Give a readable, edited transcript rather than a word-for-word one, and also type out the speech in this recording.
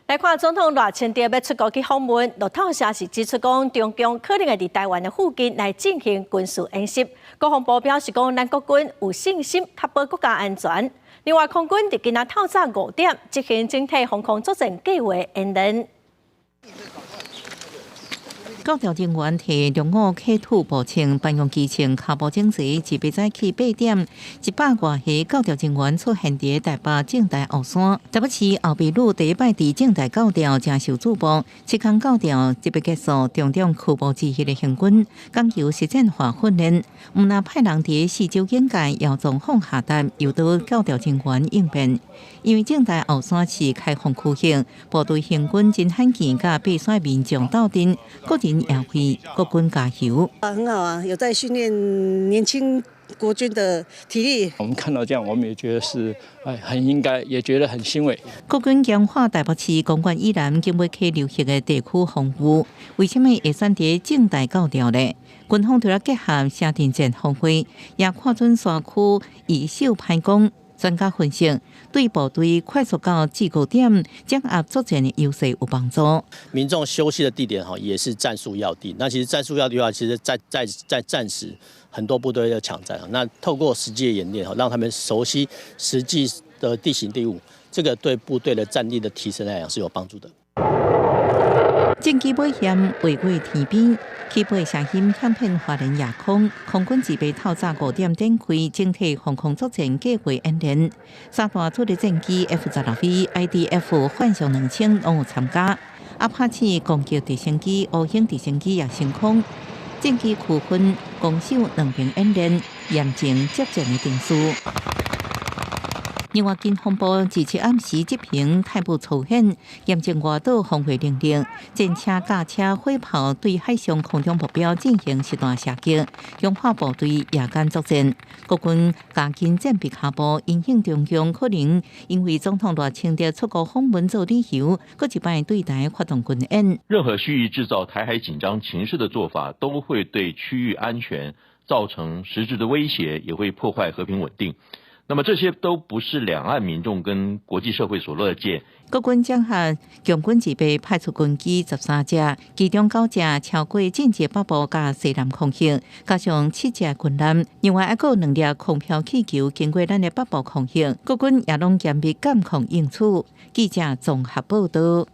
来看总统赖清德要出国去访问，路透社是指出讲，中共可能会伫台湾的附近来进行军事演习。国防部表示讲，咱国军有信心确保国家安全。另外，空军伫今仔透早5点执行整体防空作战计划演练。高调人员摕龙五K2步枪搬用机枪卡步整齐，自八早起8点，100多个高调人员出现伫台北政大后山。台北市后备路第一摆伫政大高调正受注目，7天高调即要结束，重点区部之一的行军讲求实战化训练，毋但派人伫四周掩盖，要总放下达，诱导高调人员应变。因为政大后山是开放区型，部队行军真罕见，甲备选民众斗阵，个人也会国军加油。很好啊，有在训练年轻国军的体力。我们看到这样，我们也觉得是很应该，也觉得很欣慰。国军强化台北市公馆以南经要溪流域的地区防务，为什么会选伫政大高调呢？军方除了结合城镇战防会，也看准山区易守歹攻。专家分析，对部队快速到制高点掌握作战的优势有帮助。民众休息的地点也是战术要地。那其实战术要地的话，其实在战时很多部队的抢占。那透过实际的演练，让他们熟悉实际的地形地物，这个对部队的战力的提升来讲是有帮助的。战机危险位过天边，起飞声音响遍华人夜空。空军自备透早5点展开整体防空作战计划演练，三大主力战机 F-16V、IDF 幻象2000拢有参加。阿帕奇攻击直升机、U型直升机也升空。战机区分攻守2边演练，严正接战的定数。另外，警方部17暗时执行太部操演，严正外岛防卫令，战车驾车火炮对海上空中目标进行实弹射击，强化部队夜间作战。国军加紧战备下步，因应中共可能因为总统赖清德出国访问做理由，各一摆对台发动军演。任何蓄意制造台海紧张情势的做法，都会对区域安全造成实质的威胁，也会破坏和平稳定。那么这些都不是两岸民众跟国际社会所乐见。国军掌下强军自备派出军机13架，其中9架超过进阶北部加西南空域，加上7架军舰。另外还有2粒空飘气球经过咱的北部空域，国军也拢严密监控应处。记者综合报道。